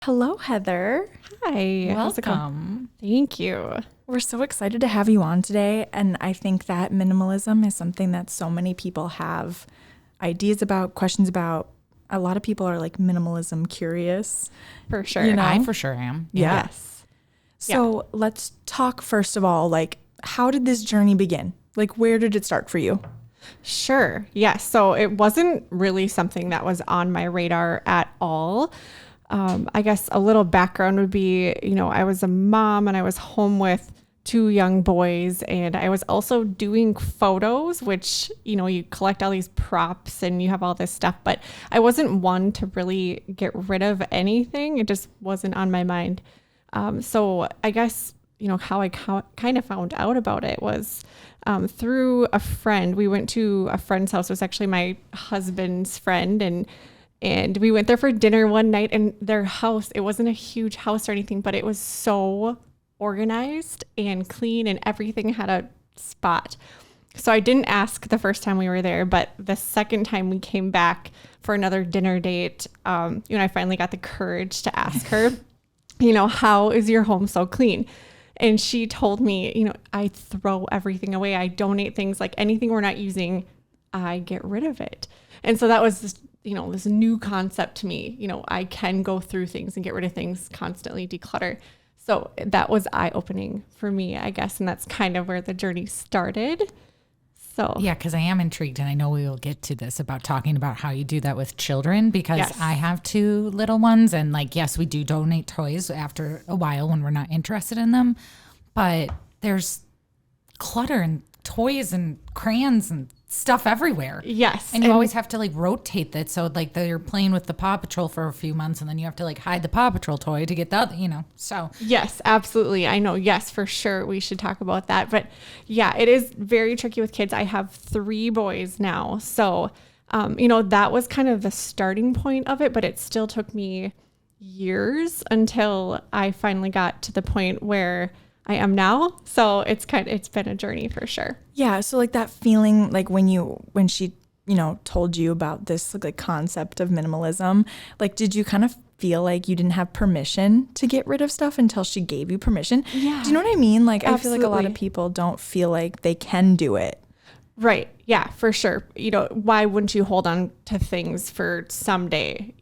Hello, Heather. Hi. Welcome. Thank you. We're so excited to have you on today. And I think that minimalism is something that so many people have ideas about, questions about. A lot of people are like minimalism curious. For sure. You know? I for sure am. Yeah. Yes. So let's talk first of all, like, how did this journey begin? Like, where did it start for you? Sure. Yes. So it wasn't really something that was on my radar at all. I guess a little background would be, I was a mom and I was home with two young boys, and I was also doing photos, which, you collect all these props and you have all this stuff, but I wasn't one to really get rid of anything. It just wasn't on my mind. So I guess, how I kind of found out about it was through a friend. We went to a friend's house. It was actually my husband's friend, and we went there for dinner one night, and their house, it wasn't a huge house or anything, but it was so organized and clean, and everything had a spot. So I didn't ask the first time we were there, but the second time we came back for another dinner date, I finally got the courage to ask her, how is your home so clean? And she told me, I throw everything away. I donate things, like anything we're not using, I get rid of it. And so that was this new concept to me. I can go through things and get rid of things, constantly declutter. So that was eye-opening for me, I guess. And that's kind of where the journey started. So Yeah, because I am intrigued, and I know we will get to this about talking about how you do that with children, because Yes. I have two little ones, and yes, we do donate toys after a while when we're not interested in them, but there's clutter and toys and crayons and stuff everywhere. yes. And you always have to rotate that. So they're playing with the Paw Patrol for a few months, and then you have to hide the Paw Patrol toy to get the other, so. Yes, absolutely. I know. Yes, for sure. We should talk about that. But yeah, it is very tricky with kids. I have 3 boys now. So, that was kind of the starting point of it, but it still took me years until I finally got to the point where I am now. So it's been a journey for sure. Yeah. So like that feeling, like when she, told you about this like concept of minimalism, like, did you kind of feel like you didn't have permission to get rid of stuff until she gave you permission? Yeah. Do you know what I mean? Like, I feel like a lot of Absolutely. people don't feel like they can do it. Right. Yeah, for sure. Why wouldn't you hold on to things for someday?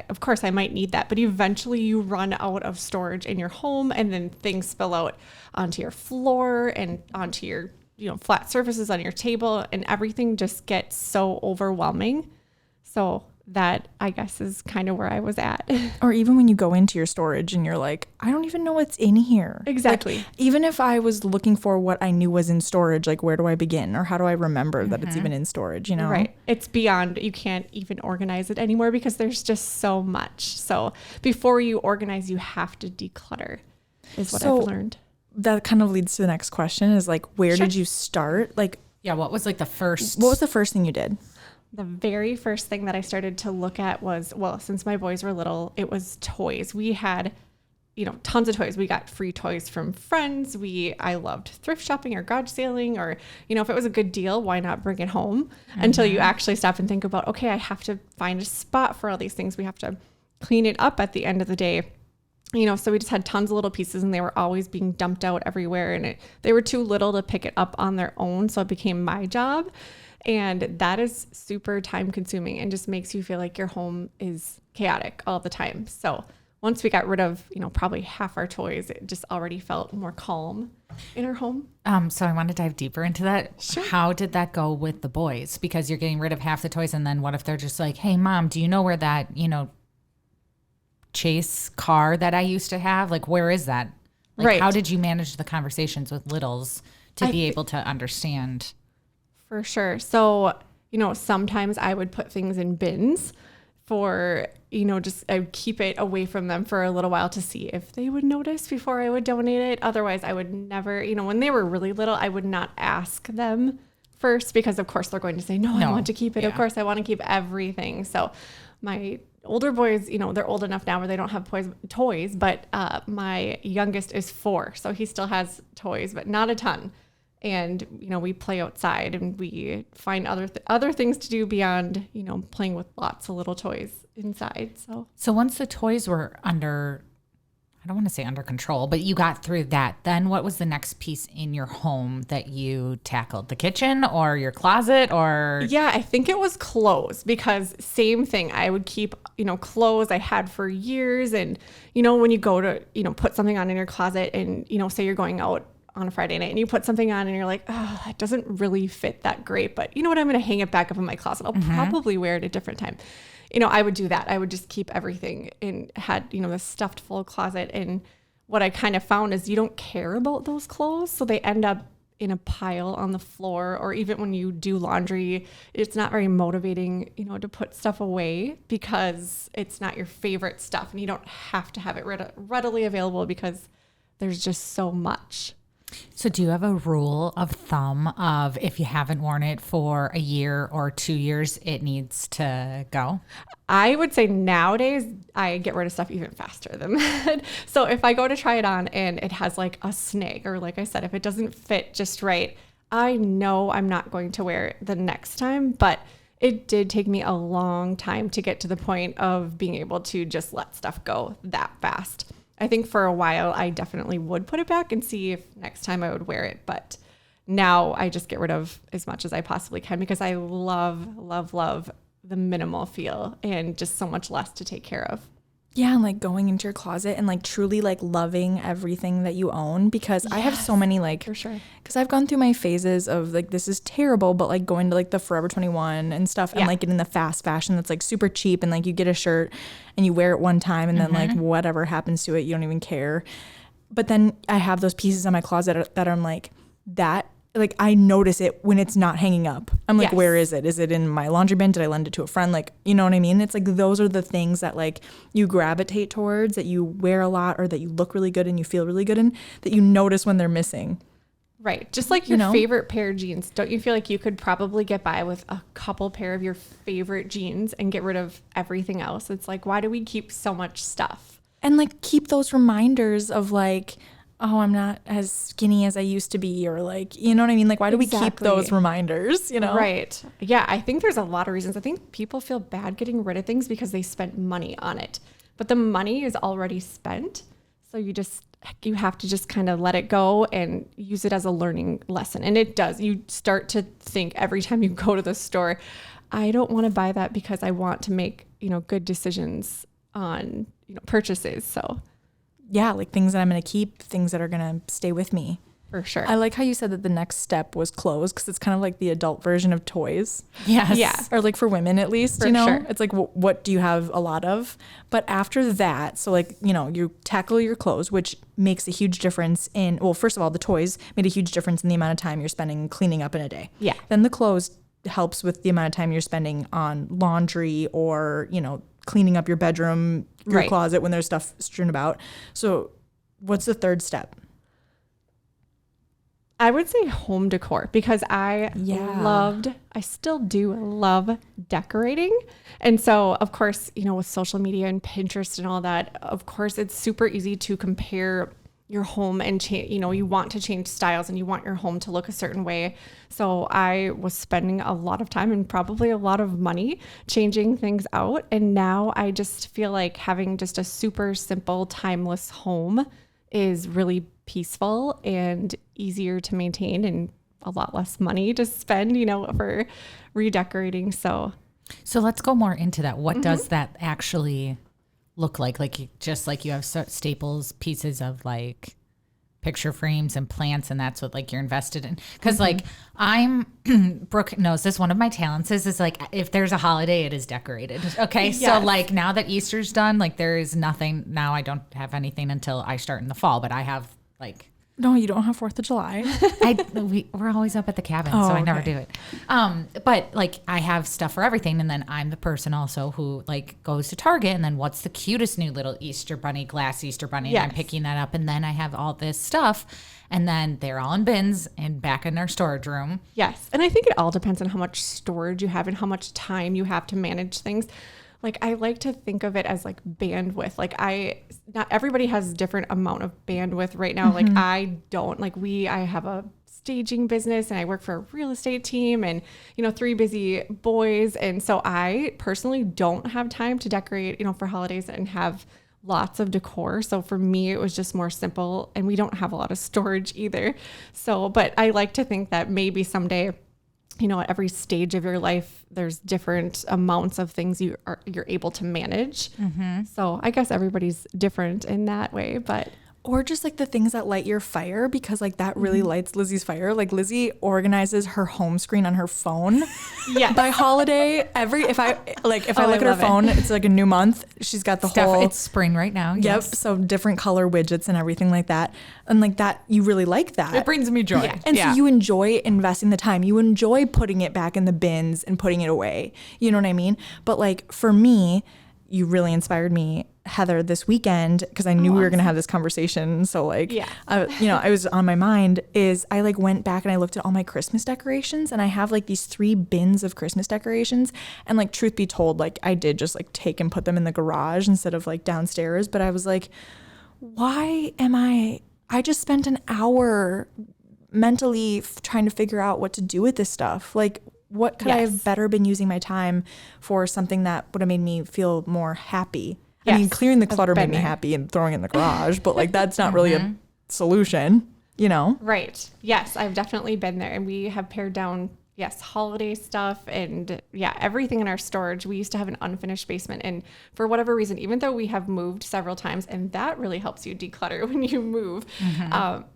Of course I might need that, but eventually you run out of storage in your home, and then things spill out onto your floor and onto your, flat surfaces on your table, and everything just gets so overwhelming. So that, I guess, is kind of where I was at. Or even when you go into your storage and you're like, I don't even know what's in here. Exactly. Like, even if I was looking for what I knew was in storage, like, where do I begin? Or how do I remember that it's even in storage, Right. It's beyond, you can't even organize it anymore because there's just so much. So before you organize, you have to declutter, is what I've learned. That kind of leads to the next question is like, where Sure. did you start? Like, Yeah, what was the first? what was the first thing you did? The very first thing that I started to look at was, since my boys were little, it was toys. We had, tons of toys. We got free toys from friends. I loved thrift shopping or garage sailing, or, if it was a good deal, why not bring it home? Until you actually stop and think about, okay, I have to find a spot for all these things. We have to clean it up at the end of the day. So we just had tons of little pieces, and they were always being dumped out everywhere, and they were too little to pick it up on their own. So it became my job. And that is super time consuming and just makes you feel like your home is chaotic all the time. So once we got rid of, probably half our toys, it just already felt more calm in our home. So I want to dive deeper into that. Sure. How did that go with the boys? Because you're getting rid of half the toys, and then what if they're just like, hey, Mom, do you know where that, chase car that I used to have? Like, where is that? Right. How did you manage the conversations with littles to be able to understand? For sure. So, sometimes I would put things in bins for, just I would keep it away from them for a little while to see if they would notice before I would donate it. Otherwise, I would never, when they were really little, I would not ask them first, because of course they're going to say, no, I want to keep it. Yeah. Of course, I want to keep everything. So my older boys, they're old enough now where they don't have toys, but my youngest is 4. So he still has toys, but not a ton. and, we play outside and we find other things to do beyond, playing with lots of little toys inside. So once the toys were under, I don't want to say under control, but you got through that, then what was the next piece in your home that you tackled? The kitchen or your closet or? Yeah, I think it was clothes, because same thing. I would keep, clothes I had for years. And, when you go to, put something on in your closet and, say you're going out on a Friday night and you put something on and you're like, oh, that doesn't really fit that great, but you know what? I'm going to hang it back up in my closet. I'll probably wear it a different time. I would do that. I would just keep everything and had, this stuffed full closet. And what I kind of found is you don't care about those clothes. So they end up in a pile on the floor, or even when you do laundry, it's not very motivating, to put stuff away because it's not your favorite stuff and you don't have to have it readily available because there's just so much. So do you have a rule of thumb of if you haven't worn it for a year or 2 years, it needs to go? I would say nowadays I get rid of stuff even faster than that. So if I go to try it on and it has like a snag, or like I said, if it doesn't fit just right, I know I'm not going to wear it the next time. But it did take me a long time to get to the point of being able to just let stuff go that fast. I think for a while I definitely would put it back and see if next time I would wear it. But now I just get rid of as much as I possibly can because I love, love, love the minimal feel and just so much less to take care of. Yeah, and like going into your closet and like truly like loving everything that you own, because I have so many like, for sure, because I've gone through my phases of like, this is terrible, but like going to like the Forever 21 and stuff and like getting the fast fashion that's like super cheap, and like you get a shirt and you wear it one time and then like whatever happens to it, you don't even care. But then I have those pieces in my closet that I'm like, that like I notice it when it's not hanging up. I'm like, where is it? Is it in my laundry bin? Did I lend it to a friend? Like, you know what I mean? It's like those are the things that like you gravitate towards, that you wear a lot or that you look really good and you feel really good in, that you notice when they're missing. Right. Just like your favorite pair of jeans. Don't you feel like you could probably get by with a couple pair of your favorite jeans and get rid of everything else? It's like, why do we keep so much stuff? And like keep those reminders of like, oh, I'm not as skinny as I used to be, or like, you know what I mean? Like, why do we keep those reminders, Right. Yeah, I think there's a lot of reasons. I think people feel bad getting rid of things because they spent money on it, but the money is already spent. So you have to just kind of let it go and use it as a learning lesson. And it does. You start to think every time you go to the store, I don't want to buy that because I want to make, good decisions on, purchases. So yeah, like things that I'm going to keep, things that are going to stay with me. For sure. I like how you said that the next step was clothes, because it's kind of like the adult version of toys. Yes. Yeah. Or like for women at least, For sure. It's like, what do you have a lot of? But after that, so like, you tackle your clothes, which makes a huge difference in, well, first of all, the toys made a huge difference in the amount of time you're spending cleaning up in a day. Yeah. Then the clothes helps with the amount of time you're spending on laundry or, cleaning up your bedroom, your closet when there's stuff strewn about. So what's the third step? I would say home decor, because I still do love decorating. And so, of course, with social media and Pinterest and all that, of course, it's super easy to compare your home and you want to change styles and you want your home to look a certain way. So I was spending a lot of time and probably a lot of money changing things out. And now I just feel like having just a super simple, timeless home is really peaceful and easier to maintain and a lot less money to spend, for redecorating. So let's go more into that. What does that actually look like? Like, just like you have staples, pieces of like picture frames and plants, and that's what like you're invested in. Because like Brooke knows this, one of my talents is like if there's a holiday, it is decorated. Okay. Yes. So like now that Easter's done, like there is nothing now. I don't have anything until I start in the fall, but I have like, no, you don't have 4th of July. We're always up at the cabin, so I never do it. But like I have stuff for everything, and then I'm the person also who like goes to Target, and then what's the cutest new little Easter bunny, glass Easter bunny, and I'm picking that up, and then I have all this stuff, and then they're all in bins and back in our storage room. Yes, and I think it all depends on how much storage you have and how much time you have to manage things. Like I like to think of it as like bandwidth. Like not everybody has different amount of bandwidth right now. Like I don't, like I have a staging business and I work for a real estate team and, 3 busy boys. And so I personally don't have time to decorate, for holidays and have lots of decor. So for me, it was just more simple, and we don't have a lot of storage either. So, but I like to think that maybe someday, at every stage of your life, there's different amounts of things you're able to manage. Mm-hmm. So I guess everybody's different in that way, but. Or just like the things that light your fire, because like that really lights Lizzie's fire. Like Lizzie organizes her home screen on her phone. Yeah. By holiday, if I look at her phone, it's like a new month. She's got the whole. It's spring right now. Yep. Yes. So different color widgets and everything like that. And like that, you really like that. It brings me joy. Yeah. And so you enjoy investing the time. You enjoy putting it back in the bins and putting it away. You know what I mean? But like for me, you really inspired me, Heather, this weekend, because I knew we were going to have this conversation. So like, I was on my mind is I like went back and I looked at all my Christmas decorations, and I have like these 3 bins of Christmas decorations. And like, truth be told, like I did just like take and put them in the garage instead of like downstairs. But I was like, I just spent an hour mentally trying to figure out what to do with this stuff. Like, what could I have better been using my time for something that would have made me feel more happy? Yes. I mean, clearing the clutter made me happy and throwing it in the garage, but like that's not really a solution, Right. Yes, I've definitely been there, and we have pared down holiday stuff and everything in our storage. We used to have an unfinished basement, and for whatever reason, even though we have moved several times, and that really helps you declutter when you move.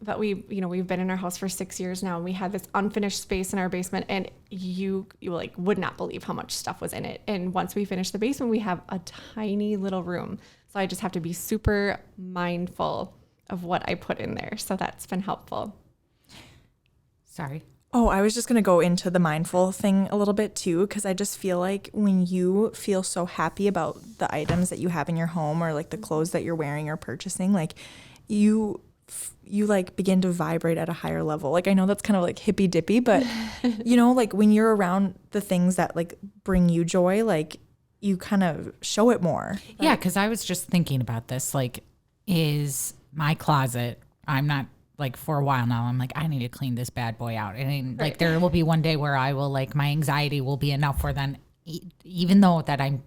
But we've been in our house for 6 years now, and we had this unfinished space in our basement, and you like would not believe how much stuff was in it. And once we finish the basement, we have a tiny little room. So I just have to be super mindful of what I put in there. So that's been helpful. Sorry. Oh, I was just going to go into the mindful thing a little bit too, because I just feel like when you feel so happy about the items that you have in your home, or like the clothes that you're wearing or purchasing, like you like begin to vibrate at a higher level. Like I know that's kind of like hippy dippy, but like when you're around the things that like bring you joy, like you kind of show it more. Yeah, because I was just thinking about this. Like, is my closet, I'm not, like for a while now, I'm like, I need to clean this bad boy out. And like, there will be one day where I will like, my anxiety will be enough where then even though that I'm,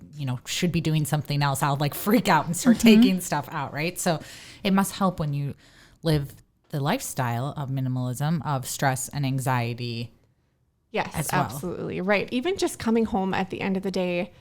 should be doing something else, I'll like freak out and start taking stuff out. Right. So it must help when you live the lifestyle of minimalism, of stress and anxiety. Yes, as well. Absolutely. Right. Even just coming home at the end of the day,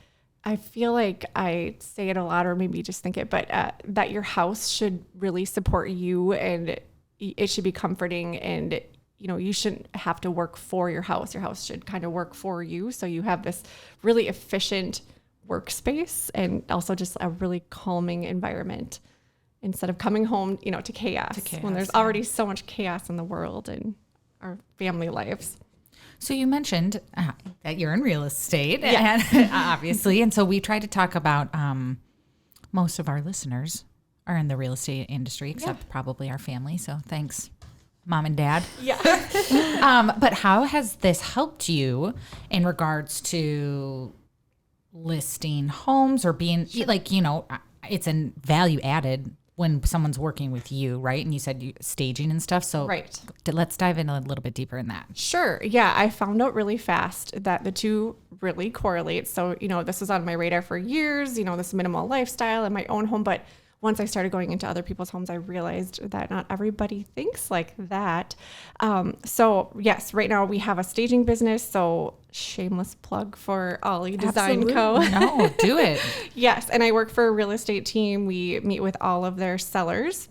I feel like I say it a lot, or maybe just think it, but that your house should really support you, and it should be comforting, and you shouldn't have to work for your house. Your house should kind of work for you. So you have this really efficient workspace, and also just a really calming environment instead of coming home, to chaos when there's already so much chaos in the world and our family lives. So you mentioned that you're in real estate, and obviously, and so we tried to talk about most of our listeners are in the real estate industry, except probably our family. So thanks, Mom and Dad. Yeah. But how has this helped you in regards to listing homes or being like, it's a value added when someone's working with you, right? And you said staging and stuff. So let's dive in a little bit deeper in that. Sure. Yeah. I found out really fast that the two really correlate. So, this was on my radar for years, this minimal lifestyle in my own home, but once I started going into other people's homes, I realized that not everybody thinks like that. So yes, right now we have a staging business. So shameless plug for Ollie Design Co. No, do it. Yes. And I work for a real estate team. We meet with all of their sellers,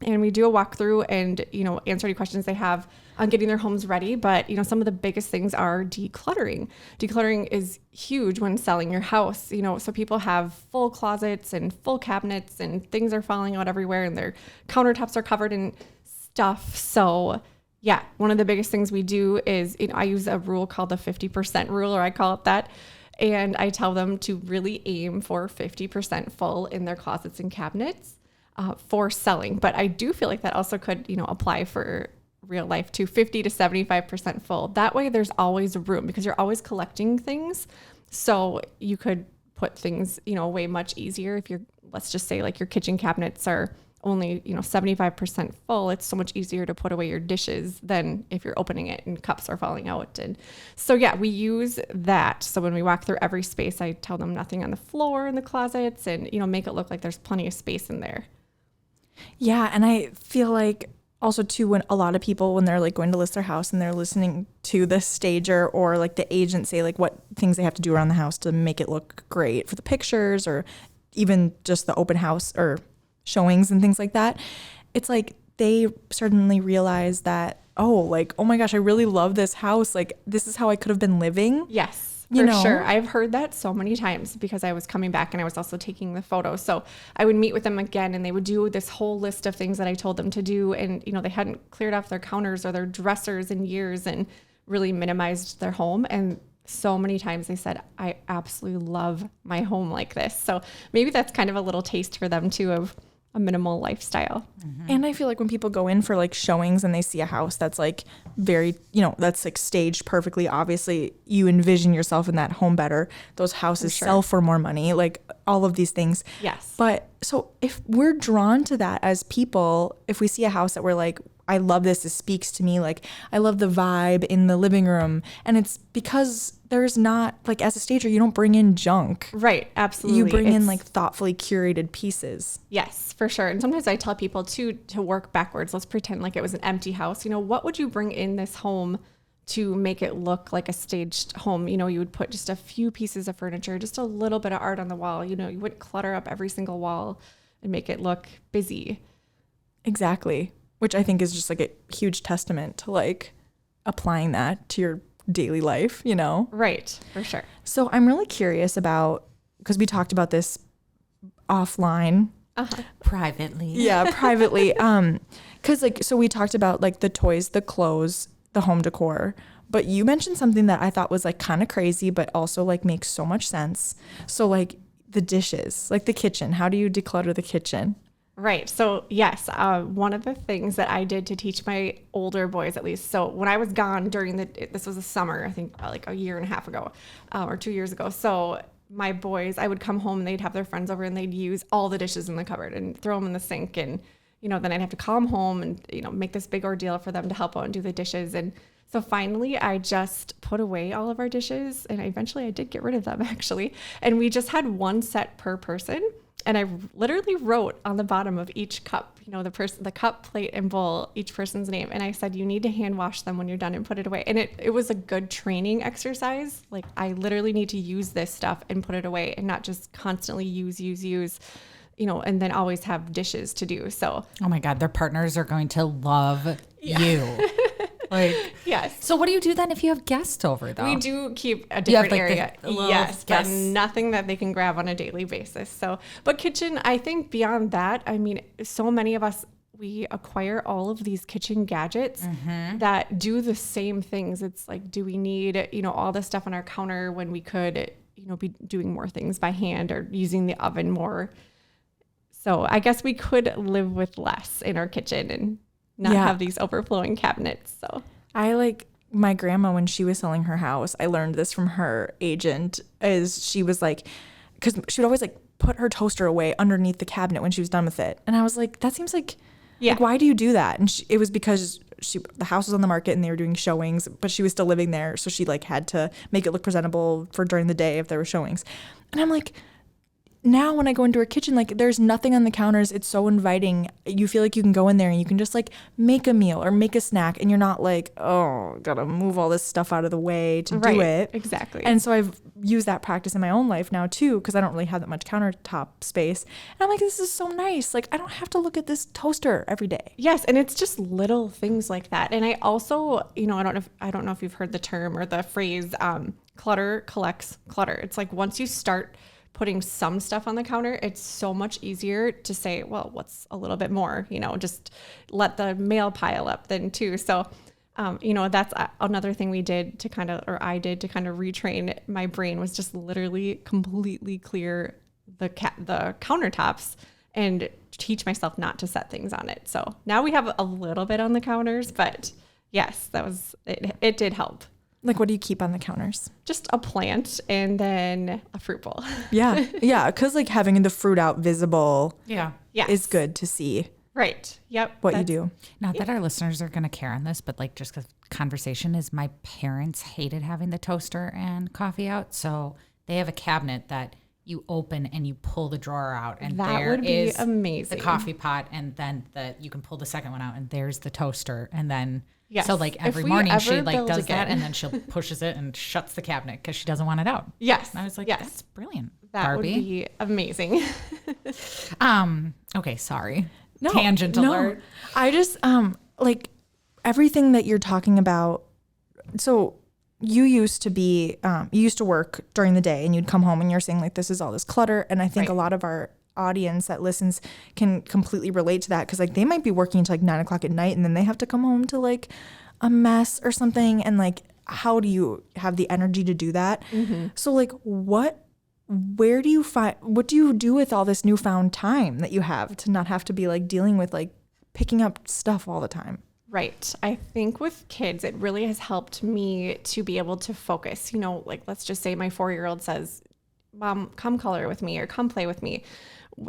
and we do a walkthrough and, answer any questions they have on getting their homes ready. But, some of the biggest things are decluttering. Decluttering is huge when selling your house, so people have full closets and full cabinets, and things are falling out everywhere, and their countertops are covered in stuff. So yeah, one of the biggest things we do is, I use a rule called the 50% rule, or I call it that. And I tell them to really aim for 50% full in their closets and cabinets for selling. But I do feel like that also could, apply for real life too, 50 to 75% full. That way there's always room, because you're always collecting things. So you could put things, away much easier if you're, let's just say like your kitchen cabinets are only, 75% full, it's so much easier to put away your dishes than if you're opening it and cups are falling out. And so, yeah, we use that. So when we walk through every space, I tell them nothing on the floor in the closets and, make it look like there's plenty of space in there. Yeah. And I feel like also too, when a lot of people, when they're like going to list their house and they're listening to the stager or like the agent say like what things they have to do around the house to make it look great for the pictures or even just the open house or showings and things like that, it's like they suddenly realize that, oh my gosh, I really love this house. Like this is how I could have been living. Yes. For sure. I've heard that so many times because I was coming back and I was also taking the photos. So I would meet with them again and they would do this whole list of things that I told them to do. And, they hadn't cleared off their counters or their dressers in years and really minimized their home. And so many times they said, I absolutely love my home like this. So maybe that's kind of a little taste for them too of a minimal lifestyle. Mm-hmm. And I feel like when people go in for like showings and they see a house that's like very, that's like staged perfectly, obviously you envision yourself in that home better. Those houses sell for more money, like all of these things. Yes. But so if we're drawn to that as people, if we see a house that we're like, I love this speaks to me, like I love the vibe in the living room. And it's because there's not, like as a stager, you don't bring in junk. Right, absolutely. You bring in like thoughtfully curated pieces. Yes, for sure. And sometimes I tell people too, to work backwards. Let's pretend like it was an empty house. What would you bring in this home to make it look like a staged home? You would put just a few pieces of furniture, just a little bit of art on the wall. You wouldn't clutter up every single wall and make it look busy. Exactly. Which I think is just like a huge testament to like applying that to your daily life, Right, for sure. So I'm really curious about, because we talked about this offline. Privately. Yeah, privately. Because so we talked about like the toys, the clothes, the home decor, but you mentioned something that I thought was like kind of crazy, but also like makes so much sense. So like the dishes, like the kitchen, how do you declutter the kitchen? Right. So yes, one of the things that I did to teach my older boys, at least. So when I was gone this was a summer, I think like a year and a half ago, or 2 years ago. So my boys, I would come home and they'd have their friends over and they'd use all the dishes in the cupboard and throw them in the sink. And, then I'd have to call them home and, make this big ordeal for them to help out and do the dishes. And so finally I just put away all of our dishes and eventually I did get rid of them actually. And we just had one set per person. And I literally wrote on the bottom of each cup, the cup, plate, and bowl, each person's name. And I said, you need to hand wash them when you're done and put it away. And it was a good training exercise. Like I literally need to use this stuff and put it away and not just constantly use, and then always have dishes to do. So, oh my God, their partners are going to love you. Like, yes. So what do you do then if you have guests over though? We do keep a different area. Yes, but guests. nothing that they can grab on a daily basis. So, but kitchen, I think beyond that, I mean, so many of us, we acquire all of these kitchen gadgets that do the same things. It's like, do we need, all this stuff on our counter when we could, be doing more things by hand or using the oven more? So I guess we could live with less in our kitchen and not have these overflowing cabinets. So I like my grandma, when she was selling her house, I learned this from her agent, is she was like, because she would always like put her toaster away underneath the cabinet when she was done with it. And I was like, that seems like, why do you do that? And it was because the house was on the market and they were doing showings, but she was still living there. So she like had to make it look presentable for during the day if there were showings. And I'm like, now when I go into her kitchen, like there's nothing on the counters. It's so inviting. You feel like you can go in there and you can just like make a meal or make a snack and you're not like, oh, gotta move all this stuff out of the way to do it. Exactly. And so I've used that practice in my own life now too, because I don't really have that much countertop space. And I'm like, this is so nice. Like I don't have to look at this toaster every day. Yes, and it's just little things like that. And I also, I don't know if you've heard the term or the phrase, clutter collects clutter. It's like once you start putting some stuff on the counter, it's so much easier to say, well, what's a little bit more, just let the mail pile up then too. So, that's another thing I did to kind of retrain my brain, was just literally completely clear the countertops and teach myself not to set things on it. So now we have a little bit on the counters, but yes, that was, it did help. Like, what do you keep on the counters? Just a plant and then a fruit bowl. Yeah. Yeah. Because like having the fruit out visible. Yeah. Yes. is good to see Right. Yep. what you do. Not that our listeners are going to care on this, but like just 'cause conversation is my parents hated having the toaster and coffee out. So they have a cabinet that you open and you pull the drawer out, and That there would be is amazing. the coffee pot, and then you can pull the second one out, and there's the toaster, and then Yes. so like every If we morning she ever like build does again. that, and then she'll pushes it and shuts the cabinet because she doesn't want it out. Yes. And I was like, yes. that's brilliant, That Barbie. would be amazing. Okay, sorry. No, Tangent no. alert. I just like everything that you're talking about. So you used to work during the day, and you'd come home and you're saying like, this is all this clutter. And I think Right. a lot of our audience that listens can completely relate to that, because like they might be working until like 9 o'clock at night, and then they have to come home to like a mess or something. And like, how do you have the energy to do that? So like, what do you do with all this newfound time that you have to not have to be like dealing with like picking up stuff all the time? Right. I think with kids, it really has helped me to be able to focus. You know, like let's just say my 4-year-old says, Mom, come color with me or come play with me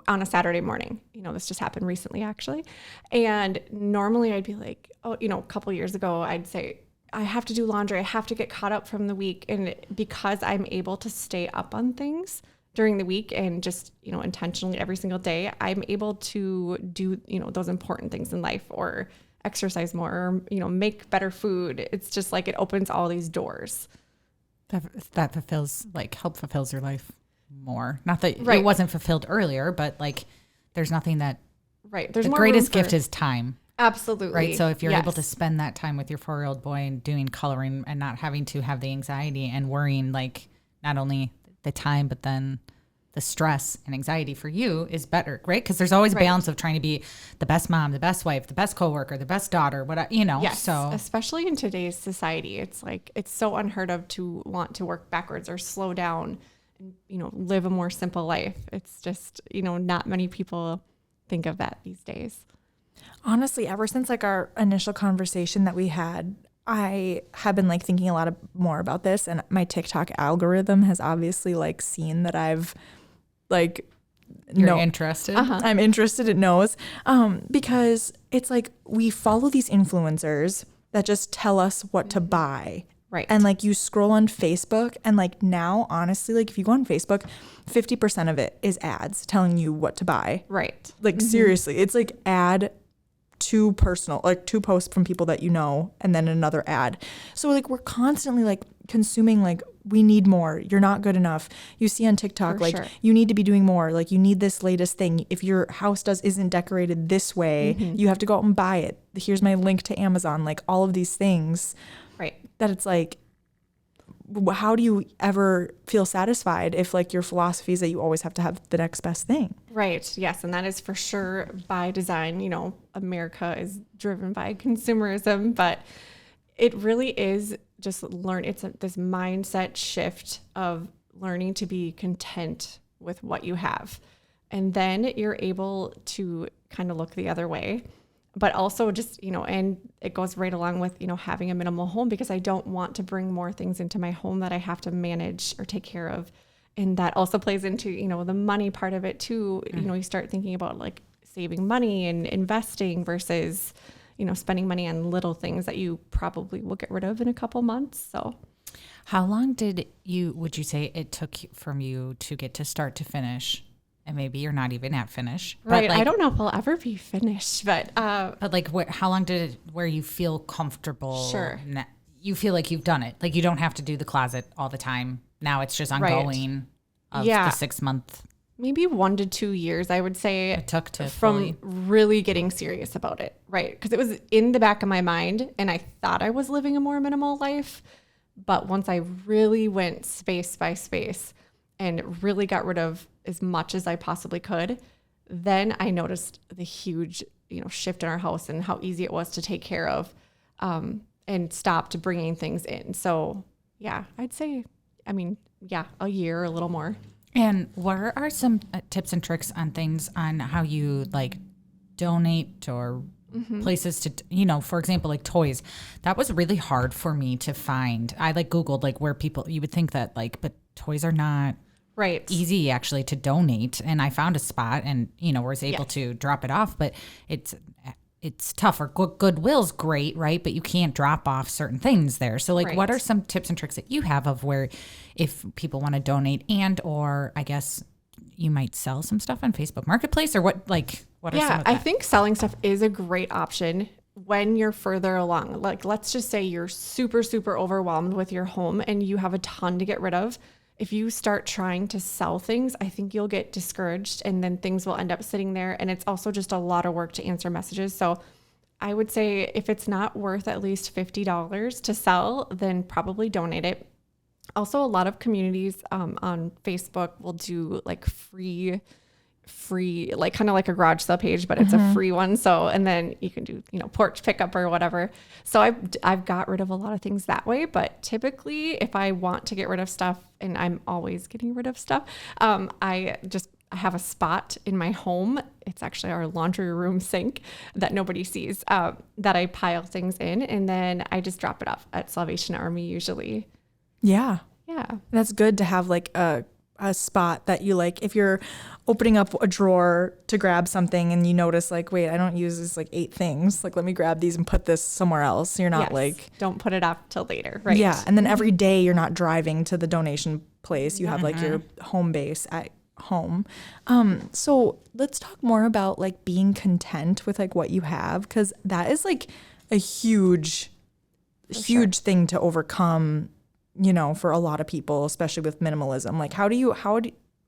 on a Saturday morning. You know, this just happened recently actually. And normally I'd be like, oh, you know, a couple years ago, I'd say, I have to do laundry. I have to get caught up from the week. And because I'm able to stay up on things during the week and just, you know, intentionally every single day, I'm able to do, you know, those important things in life, or exercise more, or, you know, make better food. It's just like it opens all these doors. That fulfills your life more. Not that Right. it wasn't fulfilled earlier, but like there's nothing that Right. There's the more greatest room gift for- is time. Absolutely. Right. So if you're able to Yes. spend that time with your 4-year-old boy and doing coloring and not having to have the anxiety and worrying, like not only the time, but then the stress and anxiety for you is better. Right. Because there's always a Right. balance of trying to be the best mom, the best wife, the best coworker, the best daughter, Yes, so especially in today's society, it's like it's so unheard of to want to work backwards or slow down and, you know, live a more simple life. It's just, you know, not many people think of that these days. Honestly, ever since like our initial conversation that we had, I have been like thinking a lot more about this, and my TikTok algorithm has obviously like seen that I've like you're interested. I'm interested. It knows because it's like we follow these influencers that just tell us what to buy. Right. And like you scroll on Facebook, and like now, honestly, like if you go on Facebook, 50% of it is ads telling you what to buy. Right. Like seriously, it's like ad two posts from people that you know, and then another ad. So like we're constantly like consuming, like we need more. You're not good enough. You see on TikTok, For like sure. you need to be doing more. Like you need this latest thing. If your house isn't decorated this way, you have to go out and buy it. Here's my link to Amazon. Like all of these things Right. that it's like, how do you ever feel satisfied if like your philosophy is that you always have to have the next best thing? Right. Yes. And that is for sure by design. You know, America is driven by consumerism, but it really is just this mindset shift of learning to be content with what you have. And then you're able to kind of look the other way, but also just, you know, and it goes right along with, you know, having a minimal home, because I don't want to bring more things into my home that I have to manage or take care of. And that also plays into, you know, the money part of it too. You know, you start thinking about like saving money and investing versus, you know, spending money on little things that you probably will get rid of in a couple months. So How long would you say it took from you to get to start to finish? And maybe you're not even at finish. But right. like, I don't know if I'll ever be finished, but But like, how long did it, where you feel comfortable? Sure. You feel like you've done it. Like you don't have to do the closet all the time. Now it's just Right. ongoing of Yeah. the 6 month maybe 1 to 2 years, I would say, it took to from fully. really getting serious about it. Right. Because it was in the back of my mind and I thought I was living a more minimal life. But once I really went space by space and really got rid of as much as I possibly could, then I noticed the huge, you know, shift in our house and how easy it was to take care of, and stopped bringing things in. So yeah, I'd say, a year or a little more. And what are some tips and tricks on things on how you like donate or places to, you know, for example, like toys? That was really hard for me to find. I like Googled like where people, you would think that like, but toys are not Right. easy actually to donate. And I found a spot and, was able to drop it off, but it's tougher. Goodwill's great, right? But you can't drop off certain things there. So like, what are some tips and tricks that you have of where if people want to donate and, or I guess you might sell some stuff on Facebook Marketplace or what are some of that? I think selling stuff is a great option when you're further along. Like, let's just say you're super, super overwhelmed with your home and you have a ton to get rid of. If you start trying to sell things, I think you'll get discouraged and then things will end up sitting there. And it's also just a lot of work to answer messages. So I would say if it's not worth at least $50 to sell, then probably donate it. Also, a lot of communities on Facebook will do like free, like kind of like a garage sale page, but it's a free one. So, and then you can do, porch pickup or whatever. So I've got rid of a lot of things that way, but typically if I want to get rid of stuff, and I'm always getting rid of stuff, I have a spot in my home. It's actually our laundry room sink that nobody sees, that I pile things in, and then I just drop it off at Salvation Army usually. Yeah. Yeah. That's good to have like a spot that you like, if you're opening up a drawer to grab something and you notice like, wait, I don't use this like 8 things. Like, let me grab these and put this somewhere else. You're not don't put it off till later. Right. Yeah. And then every day you're not driving to the donation place. You have like your home base at home. So let's talk more about like being content with like what you have. 'Cause that is like a huge thing to overcome, for a lot of people, especially with minimalism.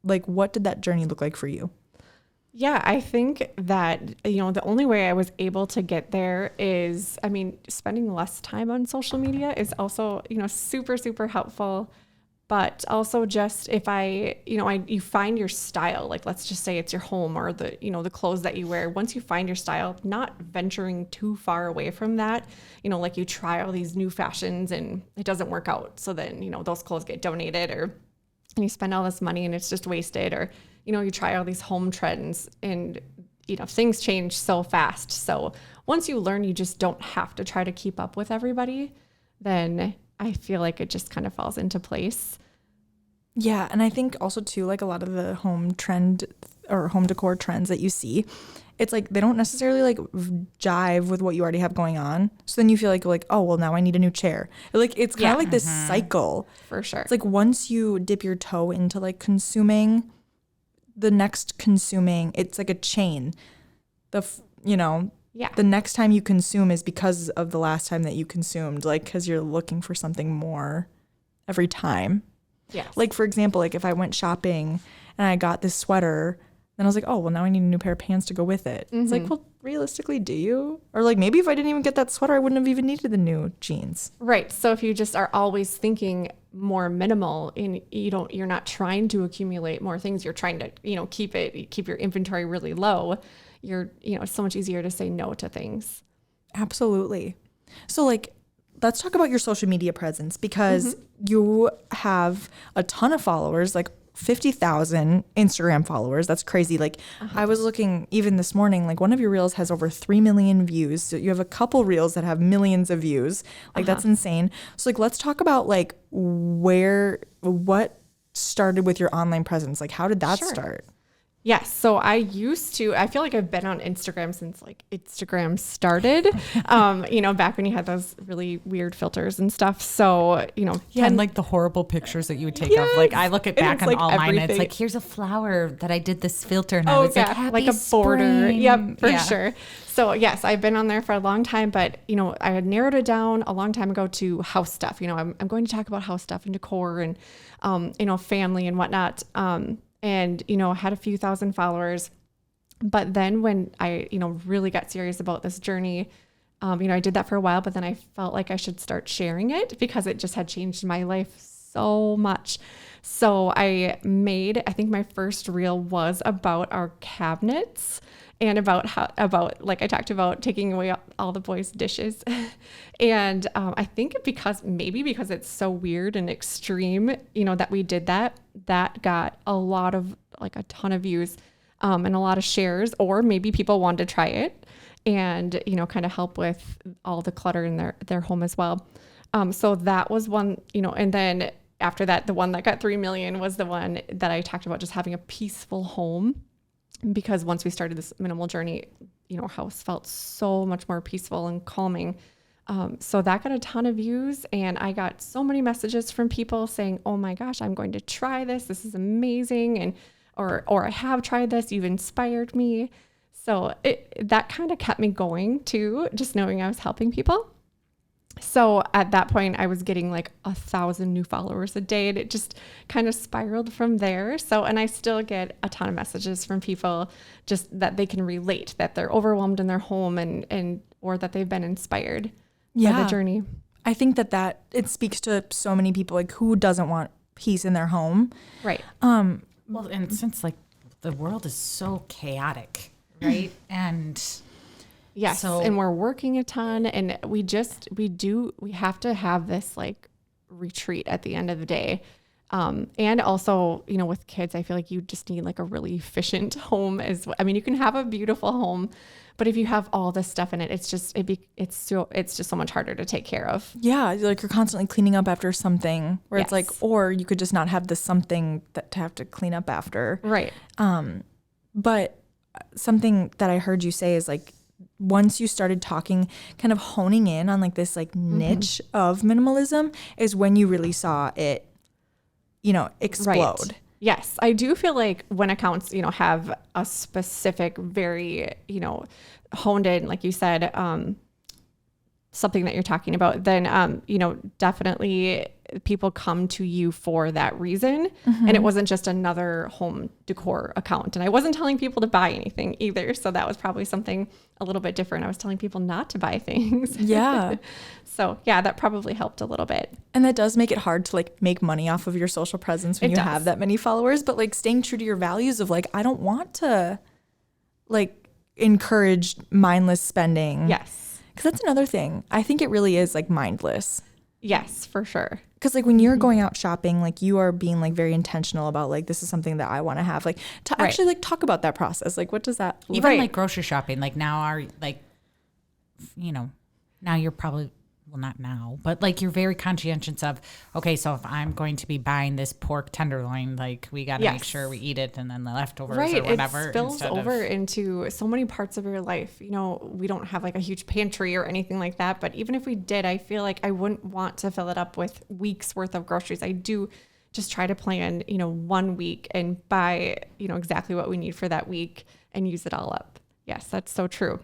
Like, what did that journey look like for you? Yeah, I think that, the only way I was able to get there is, spending less time on social media is also, super, super helpful. But also just if you find your style, like let's just say it's your home or the clothes that you wear. Once you find your style, not venturing too far away from that, like you try all these new fashions and it doesn't work out. So then, those clothes get donated and you spend all this money and it's just wasted, or, you try all these home trends and, things change so fast. So once you learn, you just don't have to try to keep up with everybody, then I feel like it just kind of falls into place. Yeah. And I think also too, like a lot of the home trend or home decor trends that you see, it's like they don't necessarily like jive with what you already have going on. So then you feel like, oh, well, now I need a new chair. Like it's kind of like this cycle. For sure. It's like once you dip your toe into like consuming, the next consuming, it's like a chain. The next time you consume is because of the last time that you consumed, like, because you're looking for something more every time. Yes. Like, for example, like if I went shopping and I got this sweater, then I was like, oh, well, now I need a new pair of pants to go with it. It's like, well, realistically, do you? Or like maybe if I didn't even get that sweater, I wouldn't have even needed the new jeans. Right. So if you just are always thinking more minimal and you're not trying to accumulate more things, you're trying to, keep your inventory really low. It's so much easier to say no to things. Absolutely. So like, let's talk about your social media presence, because you have a ton of followers, like 50,000 Instagram followers. That's crazy. Like I was looking even this morning, like one of your reels has over 3 million views. So you have a couple reels that have millions of views. Like that's insane. So like, let's talk about like what started with your online presence? Like how did that start? Yes. So I feel like I've been on Instagram since like Instagram started, back when you had those really weird filters and stuff. So, and like the horrible pictures that you would take of, like I look at back on like all mine, and it's like, here's a flower that I did this filter and I was like, happy a border. spring. Yep, for sure. So yes, I've been on there for a long time, but I had narrowed it down a long time ago to house stuff. I'm going to talk about house stuff and decor and, family and whatnot. And, had a few thousand followers. But then when I, really got serious about this journey, I did that for a while, but then I felt like I should start sharing it because it just had changed my life so much. So I think my first reel was about our cabinets and about like I talked about taking away all the boys' dishes. And I think because it's so weird and extreme, that we did that got a ton of views and a lot of shares, or maybe people wanted to try it and, kind of help with all the clutter in their home as well. So that was one, and then after that, the one that got 3 million was the one that I talked about, just having a peaceful home. Because once we started this minimal journey, our house felt so much more peaceful and calming. So that got a ton of views, and I got so many messages from people saying, oh my gosh, I'm going to try this. This is amazing. And, or I have tried this. You've inspired me. So that kind of kept me going too, just knowing I was helping people. So at that point I was getting like 1,000 new followers a day, and it just kind of spiraled from there. So, and I still get a ton of messages from people just that they can relate, that they're overwhelmed in their home and or that they've been inspired by the journey. I think that it speaks to so many people, like who doesn't want peace in their home. Right. Well, and since like the world is so chaotic, right? And yes, and we're working a ton, and we have to have this like retreat at the end of the day. And also, with kids, I feel like you just need like a really efficient home you can have a beautiful home, but if you have all this stuff in it, it's just so much harder to take care of. Yeah. Like you're constantly cleaning up after something where it's like, or you could just not have this something that to have to clean up after. Right. But something that I heard you say is like, once you started talking, kind of honing in on like this like niche of minimalism is when you really saw it, explode. Right. Yes. I do feel like when accounts, have a specific, very, honed in, like you said, something that you're talking about, then, definitely people come to you for that reason. And it wasn't just another home decor account. And I wasn't telling people to buy anything either. So that was probably something a little bit different. I was telling people not to buy things. Yeah. So yeah, that probably helped a little bit. And that does make it hard to like make money off of your social presence when you have that many followers, but like staying true to your values of like, I don't want to like encourage mindless spending. Yes. Because that's another thing. I think it really is like mindless. Yes, for sure. Because like when you're going out shopping, like you are being like very intentional about like, this is something that I want to have, like to actually like talk about that process. Like, what does that look even like grocery shopping, like now now you're probably, well, not now, but like you're very conscientious of, okay, so if I'm going to be buying this pork tenderloin, like we got to make sure we eat it, and then the leftovers or whatever. It spills over into so many parts of your life. We don't have like a huge pantry or anything like that, but even if we did, I feel like I wouldn't want to fill it up with weeks worth of groceries. I do just try to plan, 1 week and buy, exactly what we need for that week and use it all up. Yes, that's so true.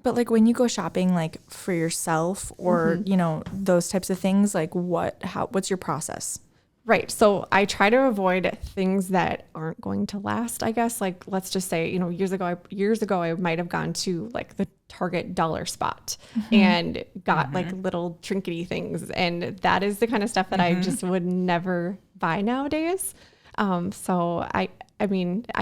But like when you go shopping, like for yourself or, those types of things, like what's your process? Right. So I try to avoid things that aren't going to last, I guess. Like, let's just say, years ago, I might've gone to like the Target dollar spot and got like little trinkety things. And that is the kind of stuff that I just would never buy nowadays. So I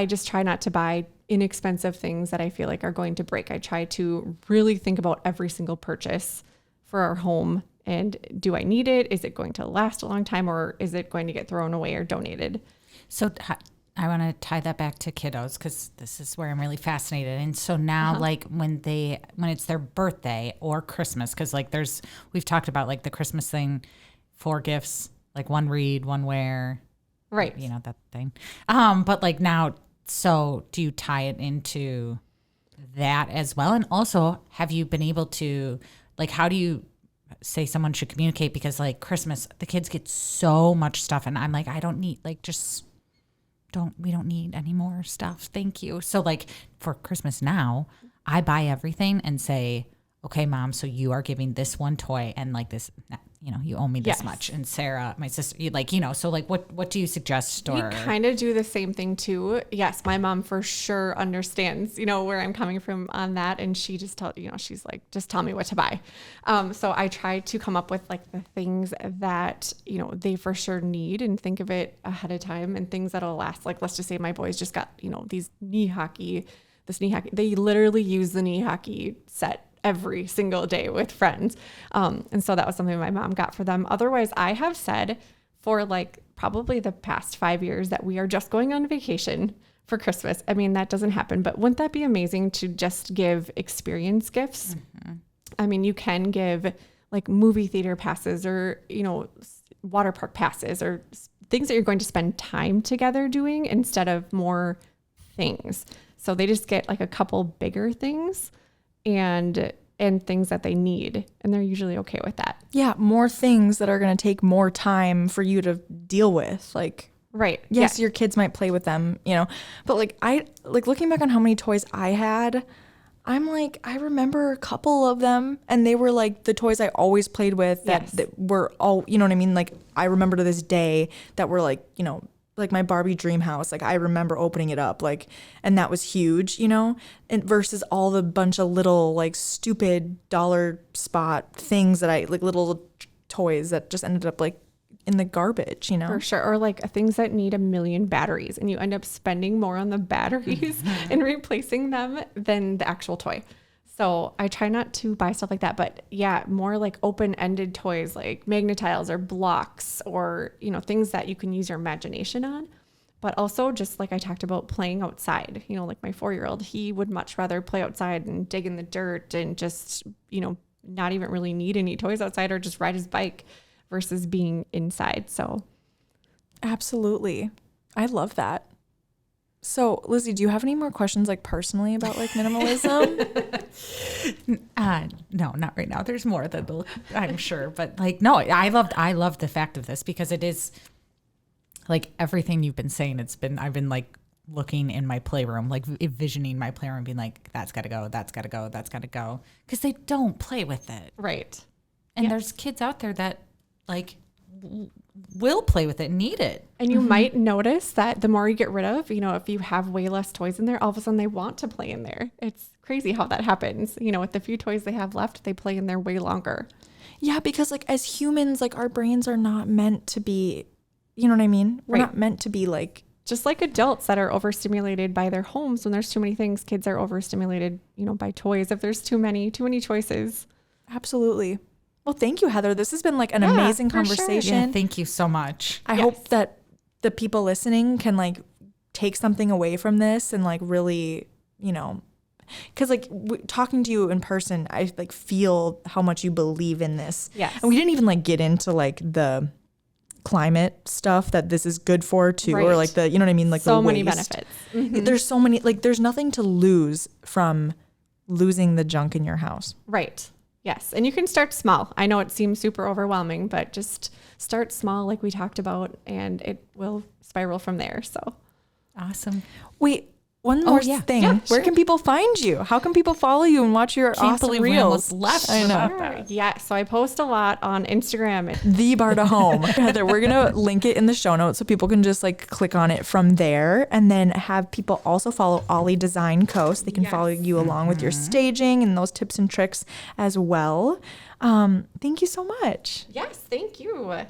just try not to buy inexpensive things that I feel like are going to break. I try to really think about every single purchase for our home. And do I need it? Is it going to last a long time, or is it going to get thrown away or donated? So I want to tie that back to kiddos, because this is where I'm really fascinated. And so now like when it's their birthday or Christmas, because like we've talked about like the Christmas thing, 4 gifts, like 1 read, 1 wear. Right. That thing. But like now, so do you tie it into that as well? And also, have you been able to, like, how do you say someone should communicate? Because like Christmas, the kids get so much stuff, and I'm like, I don't need, like, we don't need any more stuff. Thank you. So like for Christmas now, I buy everything and say, okay, Mom, so you are giving this 1 toy and like this, you owe me this much. And Sarah, my sister, so like, what do you suggest? Or we kind of do the same thing too. Yes. My mom for sure understands, where I'm coming from on that. And she just she's like, just tell me what to buy. So I try to come up with like the things that, they for sure need, and think of it ahead of time, and things that'll last. Like, let's just say my boys just got, this knee hockey, they literally use the knee hockey set every single day with friends. And so that was something my mom got for them. Otherwise, I have said for like probably the past 5 years that we are just going on vacation for Christmas. I mean, that doesn't happen, but wouldn't that be amazing to just give experience gifts? I mean, you can give like movie theater passes, or, water park passes or things that you're going to spend time together doing instead of more things. So they just get like a couple bigger things and things that they need. And they're usually okay with that. Yeah. More things that are going to take more time for you to deal with. Like, Right. yes, your kids might play with them, you know, but like looking back on how many toys I had, I'm like, I remember a couple of them and they were like the toys I always played with that were all, you know what I mean? Like I remember to this day that were like, you know, like my Barbie dream house. Like I remember opening it up, like, and that was huge, you know, and versus all the bunch of little like stupid dollar spot things that I like little toys that just ended up like in the garbage, you know? For sure. Or like things that need a million batteries and you end up spending more on the batteries and replacing them than the actual toy. So I try not to buy stuff like that, but yeah, more like open-ended toys like magnetiles or blocks or, you know, things that you can use your imagination on. But also just like I talked about playing outside, you know, like my 4-year-old, he would much rather play outside and dig in the dirt and just, you know, not even really need any toys outside or just ride his bike versus being inside. So absolutely. I love that. So Lizzie, do you have any more questions like personally about like minimalism? No, not right now. There's more that I'm sure, but like, no, I love the fact of this because it is like everything you've been saying. I've been like looking in my playroom, like envisioning my playroom being like, that's gotta go, that's gotta go, that's gotta go. Cause they don't play with it. right. And there's kids out there that like will play with it, need it. And you might notice that the more you get rid of, you know, if you have way less toys in there, all of a sudden they want to play in there. It's crazy how that happens. You know, with the few toys they have left, they play in there way longer. Yeah, because like as humans, like our brains are not meant to be, you know what I mean? We're not meant to be like, just like adults that are overstimulated by their homes. When there's too many things, kids are overstimulated, you know, by toys. If there's too many choices. absolutely. Well, thank you, Heather. This has been like an amazing for sure. conversation. Yeah, thank you so much. I hope that the people listening can like take something away from this and like really, you know, because like talking to you in person, I like feel how much you believe in this. Yes. And we didn't even like get into like the climate stuff that this is good for too, or like the, you know what I mean? Like so the many waste. benefits. There's so many, like there's nothing to lose from losing the junk in your house. Right. Yes. And you can start small. I know it seems super overwhelming, but just start small like we talked about and it will spiral from there. So Awesome. Wait, one more yeah. thing. Yeah, Where can people find you? How can people follow you and watch your Can't awesome believe we reels? almost left I know. without that. yeah. So I post a lot on Instagram. The Barta Home. Heather, we're going to link it in the show notes so people can just like click on it from there, and then have people also follow Ollie Design Co. so they can follow you along with your staging and those tips and tricks as well. Thank you so much. Yes. Thank you.